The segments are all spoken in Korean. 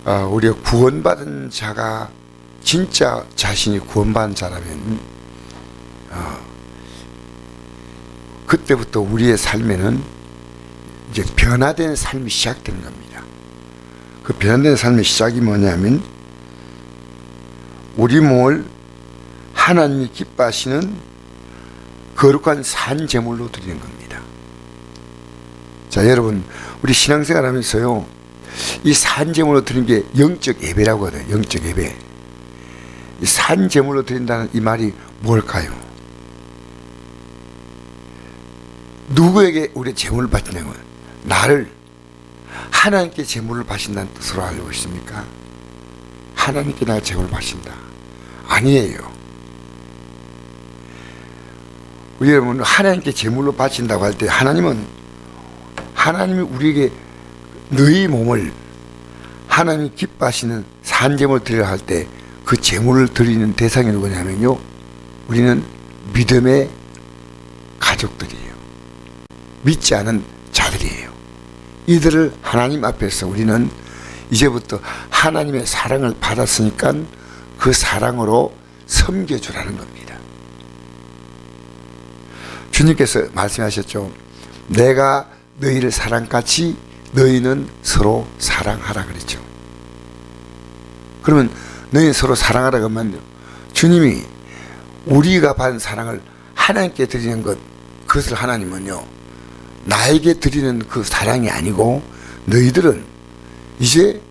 우리가 구원받은 자가 진짜 자신이 구원받은 자라면 그때부터 우리의 삶에는 이제 변화된 삶이 시작되는 겁니다. 그 변화된 삶의 시작이 뭐냐면 우리 몸을 하나님이 기뻐하시는 거룩한 산 제물로 드리는 겁니다. 자, 여러분, 우리 신앙생활 하면서요, 이 산 제물로 드리는 게 영적 예배라고 하거든요. 영적 예배. 이 산 제물로 드린다는 이 말이 뭘까요? 누구에게 우리 제물을 바치냐면 나를 하나님께 제물을 바친다는 뜻으로 알고 있습니까? 하나님께 내가 제물을 바친다. 아니에요. 우리 여러분, 하나님께 제물로 바친다고 할 때 하나님이 우리에게 너희 몸을 하나님이 기뻐하시는 산제물을 드리려 할 때 그 제물을 드리는 대상이 누구냐면요, 우리는 믿음의 가족들이에요. 믿지 않은 자들이에요. 이들을 하나님 앞에서 우리는 이제부터 하나님의 사랑을 받았으니까 그 사랑으로 섬겨주라는 겁니다. 주님께서 말씀하셨죠. 내가 너희를 사랑같이 너희는 서로 사랑하라 그랬죠. 그러면 너희는 서로 사랑하라 그러면 주님이 우리가 받은 사랑을 하나님께 드리는 것, 그것을 하나님은요, 나에게 드리는 그 사랑이 아니고 너희들은 이제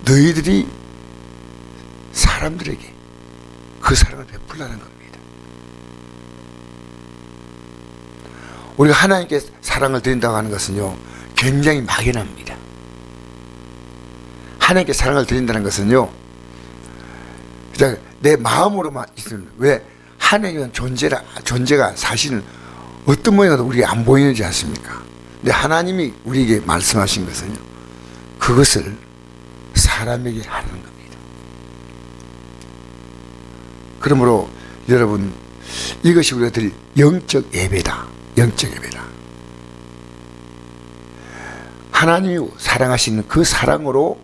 너희들이 사람들에게 그 사랑을 베풀라는 겁니다. 우리가 하나님께 사랑을 드린다고 하는 것은요, 굉장히 막연합니다. 하나님께 사랑을 드린다는 것은요, 그냥 내 마음으로만 있으면, 왜? 하나님은 존재가 사실은 어떤 모양으로 우리에게 안 보이지 않습니까? 근데 하나님이 우리에게 말씀하신 것은요, 그것을 사람에게 하는 겁니다. 그러므로 여러분, 이것이 우리가 드릴 영적 예배다. 영적 예배다. 하나님이 사랑하시는 그 사랑으로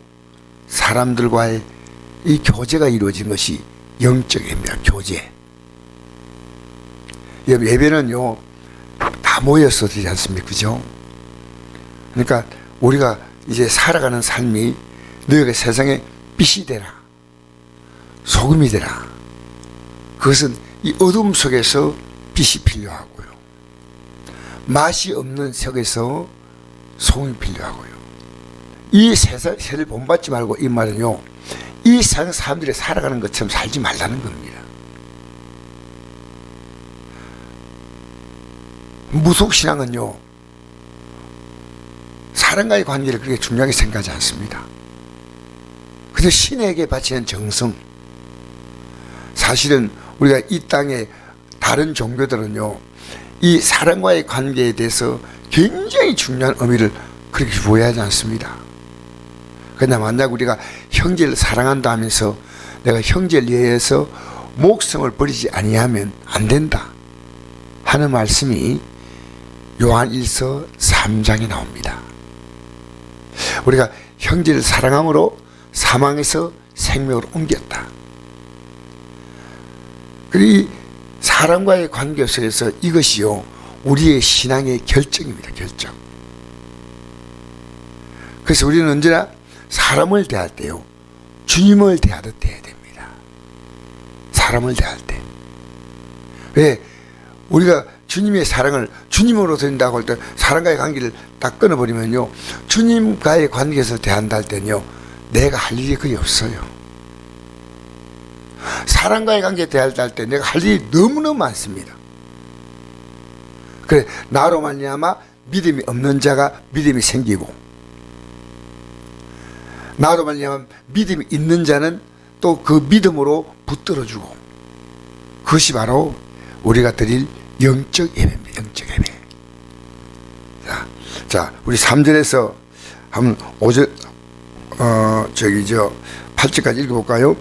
사람들과의 이 교제가 이루어진 것이 영적 예배입니다. 교제. 예배는요, 다 모여서 되지 않습니까? 그죠? 그러니까 우리가 이제 살아가는 삶이 너희가 세상에 빛이 되라, 소금이 되라. 그것은 이 어둠 속에서 빛이 필요하고요, 맛이 없는 속에서 소금이 필요하고요. 이 세를 본받지 말고, 이 말은요, 이 세상 사람들이 살아가는 것처럼 살지 말라는 겁니다. 무속신앙은요, 사람과의 관계를 그렇게 중요하게 생각하지 않습니다. 그저 신에게 바치는 정성. 사실은 우리가 이 땅의 다른 종교들은요, 이 사람과의 관계에 대해서 굉장히 중요한 의미를 그렇게 부여하지 않습니다. 그러나 만약 우리가 형제를 사랑한다 하면서 내가 형제를 위해서 목숨을 버리지 아니하면 안 된다 하는 말씀이 요한 1서 3장에 나옵니다. 우리가 형제를 사랑함으로 사망에서 생명으로 옮겼다. 그리고 이 사람과의 관계 속에서 이것이요, 우리의 신앙의 결정입니다. 결정. 그래서 우리는 언제나 사람을 대할 때요, 주님을 대하듯 대해야 됩니다. 사람을 대할 때. 왜? 우리가 주님의 사랑을 주님으로 드린다고 할 때 사람과의 관계를 딱 끊어버리면요, 주님과의 관계에서 대한다 할 때는요, 내가 할 일이 거의 없어요. 사람과의 관계에 대할 때 내가 할 일이 너무너무 많습니다. 그래, 나로 말미암아 믿음이 없는 자가 믿음이 생기고, 나로 말미암아 믿음이 있는 자는 또 그 믿음으로 붙들어주고, 그것이 바로 우리가 드릴 영적 예배입니다. 영적 예배. 자, 우리 3절에서 한번 8절까지 읽어볼까요?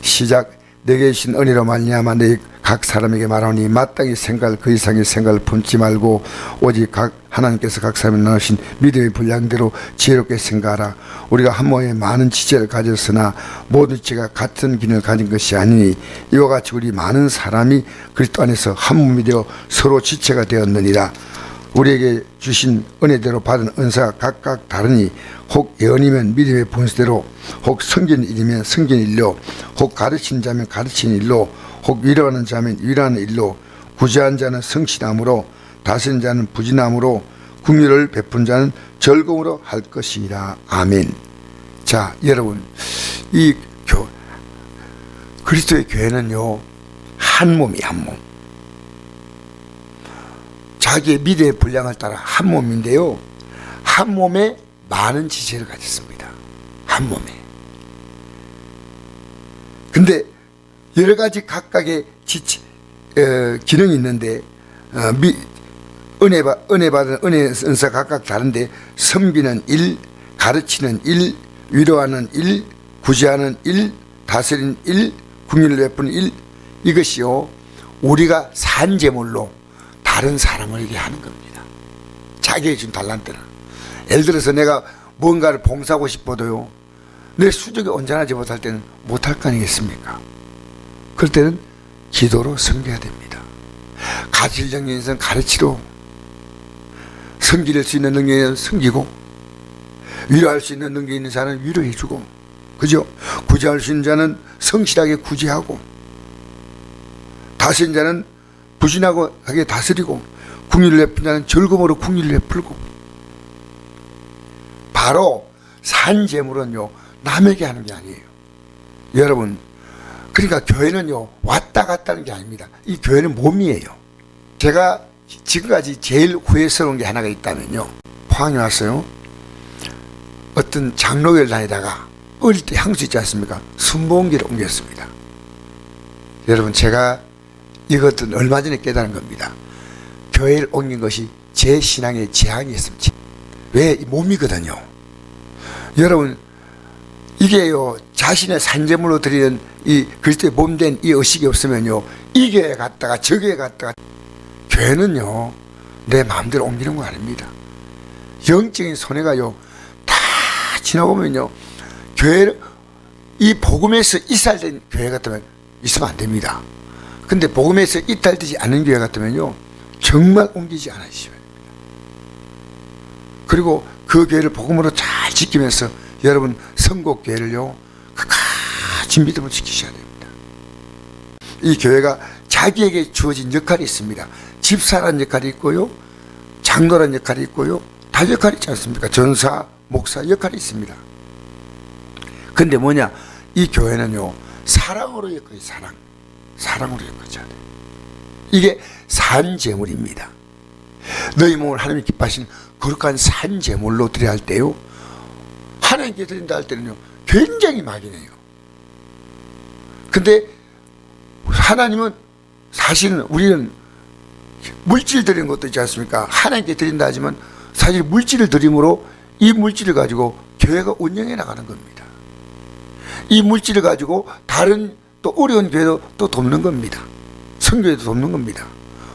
시작. 내게 주신 은혜로 말미암아 너희 각 사람에게 말하니 마땅히 생각 그 이상의 생각을 품지 말고 오직 각 하나님께서 각 사람에 나누신 믿음의 분량대로 지혜롭게 생각하라. 우리가 한 몸에 많은 지체를 가졌으나 모든 지체가 같은 기능을 가진 것이 아니니 이와 같이 우리 많은 사람이 그리스도 안에서 한 몸이 되어 서로 지체가 되었느니라. 우리에게 주신 은혜대로 받은 은사가 각각 다르니 혹 예언이면 믿음의 본수대로, 혹 섬기는 일이면 섬기는 일로, 혹 가르치는 자면 가르치는 일로, 혹 위로하는 자면 위로하는 일로, 구제한 자는 성실함으로, 다스리는 자는 부진함으로, 긍휼을 베푼 자는 즐거움으로 할 것이라. 아멘. 자, 여러분, 이 그리스도의 교회는요, 한 몸이 한 몸. 자기의 믿음의 분량을 따라 한 몸인데요, 한 몸에 많은 지체를 가졌습니다. 한 몸에. 근데 여러 가지 각각의 기능이 있는데, 은혜 받은 은혜 은사 각각 다른데, 섬기는 일, 가르치는 일, 위로하는 일, 구제하는 일, 다스리는 일, 긍휼을 베푸는 일, 이것이요, 우리가 산제물로 다른 사람에게 하는 겁니다. 자기의 준 달란트는. 예를 들어서 내가 뭔가를 봉사하고 싶어도요, 내 수족이 온전하지 못할 때는 못할 거 아니겠습니까? 그럴 때는 기도로 섬겨야 됩니다. 가르칠 능력이 있는 가르치로, 섬길 수 있는 능력이 있는 섬기고, 위로할 수 있는 능력이 있는 자는 위로해주고, 그죠? 구제할 수 있는 자는 성실하게 구제하고, 다스린 자는 부진하고 하게 다스리고, 긍휼을 베푼 자는 즐거움으로 긍휼을 베풀고. 바로 산재물은요, 남에게 하는 게 아니에요. 여러분, 그러니까 교회는요, 왔다 갔다 하는 게 아닙니다. 이 교회는 몸이에요. 제가 지금까지 제일 후회스러운 게 하나가 있다면요, 포항에 왔어요. 어떤 장로교를 다니다가 어릴 때 향수 있지 않습니까? 순복음교를 옮겼습니다. 여러분, 제가 이것은 얼마 전에 깨달은 겁니다. 교회를 옮긴 것이 제 신앙에 재앙이 있습니다. 왜? 몸이거든요. 여러분, 이게요, 자신의 산재물로 드리는 이 그리스도의 몸된 이 의식이 없으면요, 이 교회 갔다가 저 교회 갔다가. 교회는요, 내 마음대로 옮기는 거 아닙니다. 영적인 손해가요, 다 지나보면요, 교회, 이 복음에서 이탈된 교회 같으면 있으면 안 됩니다. 근데 복음에서 이탈되지 않는 교회 같으면요, 정말 옮기지 않으시면 됩니다. 그리고 그 교회를 복음으로 잘 지키면서 여러분 선곡교회를요, 끝까지 믿음을 지키셔야 됩니다. 이 교회가 자기에게 주어진 역할이 있습니다. 집사라는 역할이 있고요, 장로라는 역할이 있고요, 다 역할이 있지 않습니까? 전사, 목사 역할이 있습니다. 근데 뭐냐, 이 교회는요, 사랑으로 엮어요. 사랑으로 엮어줘야 돼요. 이게 산제물입니다. 너희 몸을 하나님이 기뻐하시는 거룩한 산제물로 드려야 할 때요, 하나님께 드린다 할 때는요, 굉장히 막이네요. 근데 하나님은, 사실은 우리는 물질 드리는 것도 있지 않습니까? 하나님께 드린다 하지만 사실 물질을 드림으로 이 물질을 가지고 교회가 운영해 나가는 겁니다. 이 물질을 가지고 다른 또 어려운 교회도 또 돕는 겁니다. 선교회도 돕는 겁니다.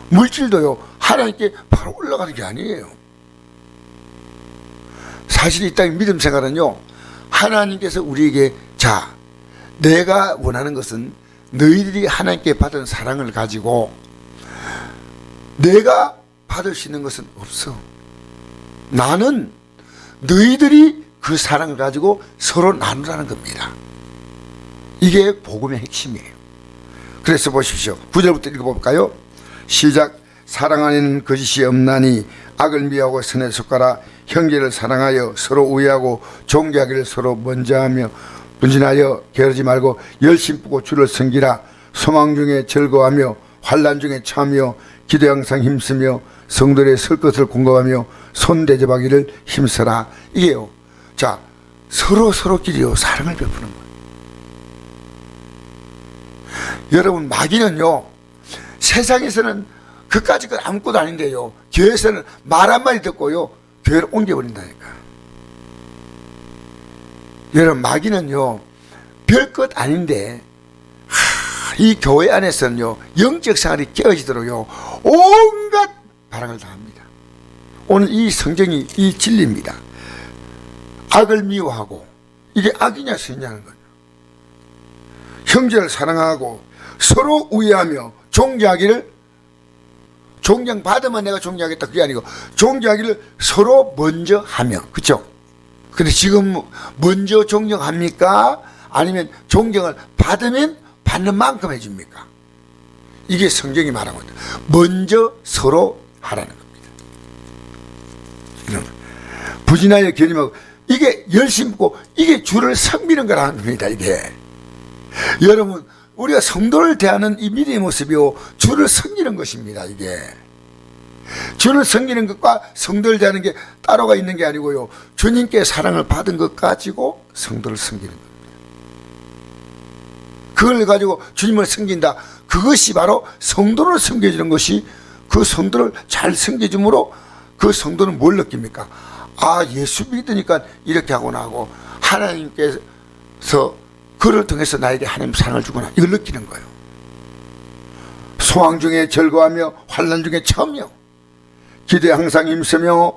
물질도요, 하나님께 바로 올라가는 게 아니에요. 사실 이 땅의 믿음 생활은요, 하나님께서 우리에게, 자, 내가 원하는 것은 너희들이 하나님께 받은 사랑을 가지고 내가 받을 수 있는 것은 없어. 나는 너희들이 그 사랑을 가지고 서로 나누라는 겁니다. 이게 복음의 핵심이에요. 그래서 보십시오. 9절부터 읽어볼까요? 시작. 사랑 안에는 거짓이 없나니 악을 미워하고 선을 속하라. 형제를 사랑하여 서로 우애하고 존귀하기를 서로 먼저하며 분진하여 게으르지 말고 열심 뿌고 주를 섬기라. 소망 중에 즐거워하며 환난 중에 참으며 기도에 항상 힘쓰며 성도의 설 것을 공감하며 손 대접하기를 힘써라. 이게요, 자, 서로끼리요, 사랑을 베푸는 거예요. 여러분, 마귀는요, 세상에서는 그까짓 건 아무것도 아닌데요, 교회에서는 말 한마디 듣고요, 교회를 옮겨버린다니까. 여러분, 마귀는요, 별것 아닌데, 이 교회 안에서는요, 영적 생활이 깨어지도록요, 온갖 바람을 다 합니다. 오늘 이 성경이 이 진리입니다. 악을 미워하고, 이게 악이냐 선이냐는 거예요. 형제를 사랑하고 서로 우애하며 존경하기를, 존경받으면 내가 존경하겠다 그게 아니고 존경하기를 서로 먼저 하며, 그렇죠? 근데 지금 먼저 존경합니까? 아니면 존경을 받으면 받는 만큼 해줍니까? 이게 성경이 말하는 겁니다. 먼저 서로 하라는 겁니다. 부진하여 견림하고, 이게 열심 있고 이게 주를 섬기는 거라는 겁니다. 이게 여러분, 우리가 성도를 대하는 이 믿음의 모습이요, 주를 섬기는 것입니다. 이게 주를 섬기는 것과 성도를 대하는 게 따로가 있는 게 아니고요, 주님께 사랑을 받은 것 가지고 성도를 섬기는 겁니다. 그걸 가지고 주님을 섬긴다, 그것이 바로 성도를 섬겨주는 것이, 그 성도를 잘 섬겨줌으로 그 성도는 뭘 느낍니까? 아, 예수 믿으니까 이렇게 하구나 하고, 하나님께서 그를 통해서 나에게 하나님 사랑을 주구나, 이걸 느끼는 거예요. 소망 중에 즐거워하며 환난 중에 참여, 기도에 항상 힘쓰며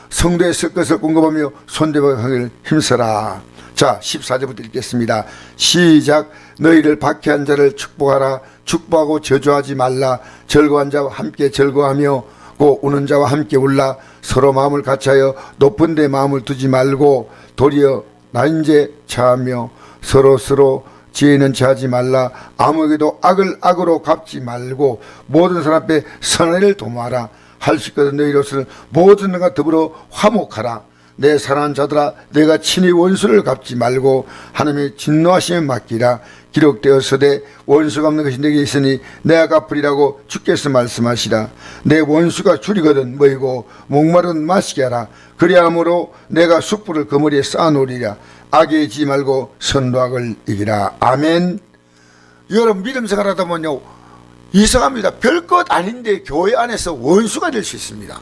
성도의 쓸 것을 공급하며 손대하기를 힘써라. 자, 14절부터 읽겠습니다. 시작. 너희를 박해한 자를 축복하라. 축복하고 저주하지 말라. 즐거워한 자와 함께 즐거워하며 고 우는 자와 함께 울라. 서로 마음을 같이하여 높은 데 마음을 두지 말고 도리어 난제 차하며 서로 지혜는 차하지 말라. 아무에게도 악을 악으로 갚지 말고 모든 사람 앞에 선의를 도모하라. 할 수 있거든 너희로서는 모든 것과 더불어 화목하라. 내 사랑하는 자들아, 내가 친히 원수를 갚지 말고 하나님의 진노하심에 맡기라. 기록되었으되 원수가 없는 것이 내게 있으니 내가 갚으리라고 주께서 말씀하시라. 내 원수가 줄이거든 모이고 목마른 마시게 하라. 그리함으로 내가 숯불을 그 머리에 쌓아놓으리라. 악에 지지 말고 선악을 이기라. 아멘. 여러분, 믿음 생활하다 보면요, 이상합니다. 별것 아닌데 교회 안에서 원수가 될 수 있습니다.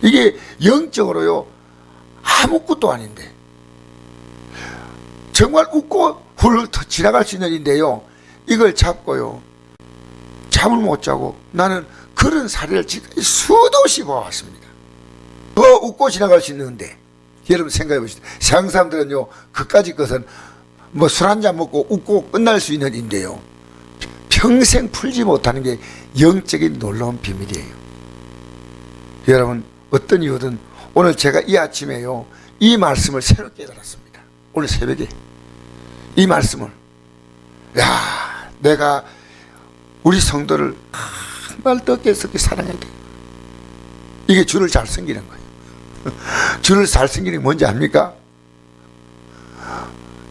이게 영적으로요, 아무것도 아닌데 정말 웃고 훌 지나갈 수 있는 일인데요, 이걸 잡고요, 잠을 못 자고, 나는 그런 사례를 지금까지 수도 없이 봐왔습니다. 더 웃고 지나갈 수 있는데, 여러분 생각해 보시죠. 세상 사람들은요, 그까짓 것은 뭐 술 한잔 먹고 웃고 끝날 수 있는 일인데요, 평생 풀지 못하는 게 영적인 놀라운 비밀이에요. 여러분, 어떤 이유든 오늘 제가 이 아침에요, 이 말씀을 새롭게 깨달았습니다. 오늘 새벽에 이 말씀을, 야, 내가 우리 성도를 정말 뜻깊게 사랑해야 돼. 이게 주를 잘 섬기는 거예요. 주를 잘 섬기는 게 뭔지 압니까?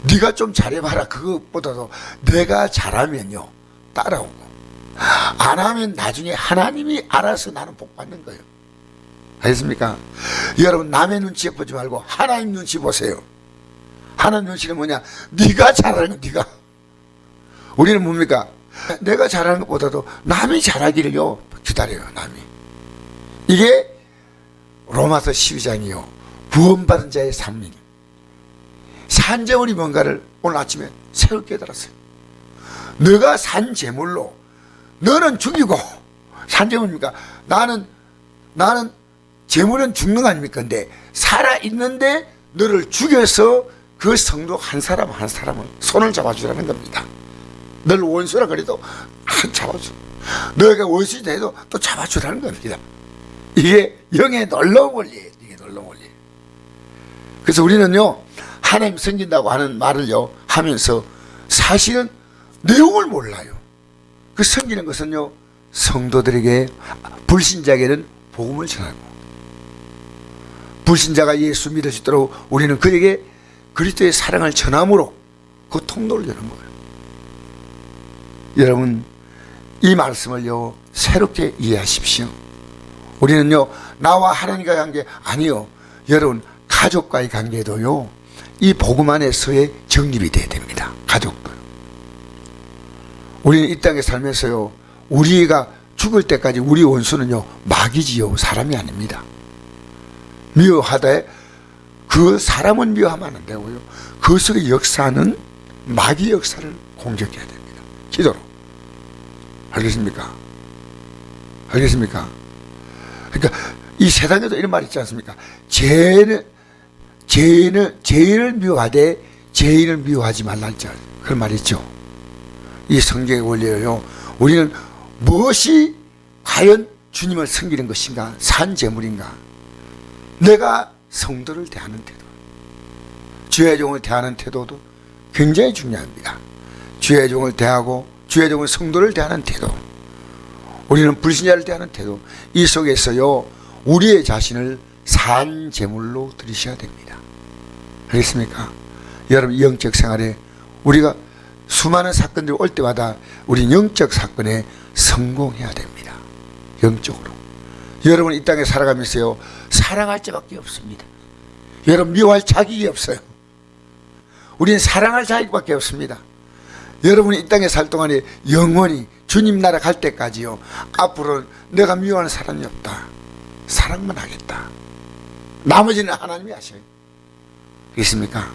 네가 좀 잘해봐라. 그것보다도 내가 잘하면요, 따라오고, 안 하면 나중에 하나님이 알아서 나는 복 받는 거예요. 알겠습니까? 여러분, 남의 눈치 보지 말고 하나님 눈치 보세요. 하나님 눈치는 뭐냐? 네가 잘하는 거, 네가. 우리는 뭡니까? 내가 잘하는 것보다도 남이 잘하기를요 기다려요. 남이. 이게 로마서 12장이요 구원받은 자의 삶이, 산재물이 뭔가를 오늘 아침에 새롭게 깨달았어요. 너가 산 재물로 너는 죽이고, 산재물입니까? 나는 재물은 죽는 거 아닙니까? 근데 살아있는데 너를 죽여서 그 성도 한 사람 한 사람은 손을 잡아주라는 겁니다. 널 원수라 그래도 잡아줘. 너가 원수이다 해도 또 잡아주라는 겁니다. 이게 영의 놀라운 원리예요. 이게 놀라운 원리. 그래서 우리는요, 하나님 섬긴다고 하는 말을요 하면서 사실은 내용을 몰라요. 그 섬기는 것은요, 성도들에게, 불신자에게는 복음을 전하고, 불신자가 예수 믿을 수 있도록 우리는 그에게 그리스도의 사랑을 전함으로 그 통로를 여는 거예요. 여러분, 이 말씀을요 새롭게 이해하십시오. 우리는요, 나와 하나님과의 관계 아니요, 여러분, 가족과의 관계도요 이 복음 안에서의 정립이 돼야 됩니다. 가족도. 우리는 이 땅에 살면서요, 우리가 죽을 때까지 우리 원수는요 마귀지요, 사람이 아닙니다. 미워하되 그 사람은 미워하면 안 되고요, 그 속에 역사는 마귀 역사를 공격해야 됩니다. 기도로. 알겠습니까? 알겠습니까? 그러니까 이 세상에도 이런 말이 있지 않습니까? 죄인을 미워하되 죄인을 미워하지 말라 했죠. 그런 말이 있죠. 이 성경의 원리예요. 우리는 무엇이 과연 주님을 섬기는 것인가? 산 제물인가? 내가 성도를 대하는 태도, 주의 종을 대하는 태도도 굉장히 중요합니다. 주의 종을 대하고 주의 종을 성도를 대하는 태도, 우리는 불신자를 대하는 태도, 이 속에서요 우리의 자신을 산 제물로 드리셔야 됩니다. 알겠습니까? 여러분, 영적 생활에 우리가 수많은 사건들이 올 때마다 우리 영적 사건에 성공해야 됩니다. 영적으로. 여러분 이 땅에 살아가면서요 사랑할 자밖에 없습니다. 여러분 미워할 자격이 없어요. 우리는 사랑할 자격밖에 없습니다. 여러분이 이 땅에 살 동안에 영원히 주님 나라 갈 때까지요 앞으로는 내가 미워하는 사람이 없다. 사랑만 하겠다. 나머지는 하나님이 하셔요. 있습니까?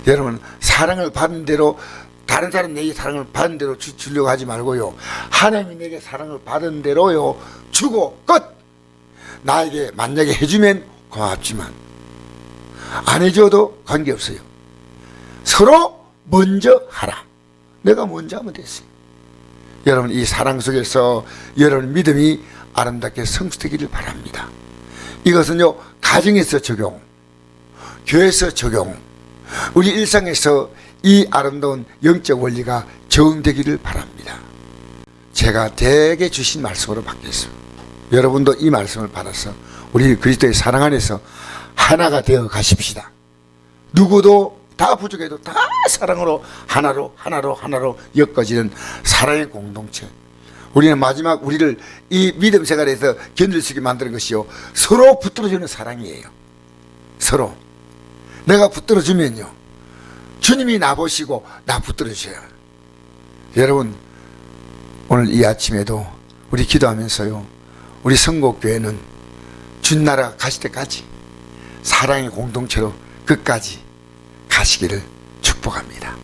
여러분 사랑을 받은 대로 다른 사람 내게 사랑을 받은 대로 주려고 하지 말고요 하나님이 내게 사랑을 받은 대로요 주고 끝. 나에게 만약에 해주면 고맙지만 안 해줘도 관계없어요. 서로 먼저 하라. 내가 먼저 하면 됐어요. 여러분 이 사랑 속에서 여러분 믿음이 아름답게 성숙되기를 바랍니다. 이것은요 가정에서 적용, 교회에서 적용, 우리 일상에서 이 아름다운 영적 원리가 적용되기를 바랍니다. 제가 대개 주신 말씀으로 받겠습니다. 여러분도 이 말씀을 받아서 우리 그리스도의 사랑 안에서 하나가 되어 가십시다. 누구도 다 부족해도 다 사랑으로 하나로 엮어지는 사랑의 공동체. 우리는 마지막 우리를 이 믿음 생활에서 견딜 수 있게 만드는 것이요 서로 붙들어주는 사랑이에요. 서로 내가 붙들어주면요 주님이 나보시고 나 붙들어주셔요. 여러분 오늘 이 아침에도 우리 기도하면서요 우리 성곡교회는 주나라 가실 때까지 사랑의 공동체로 끝까지 가시기를 축복합니다.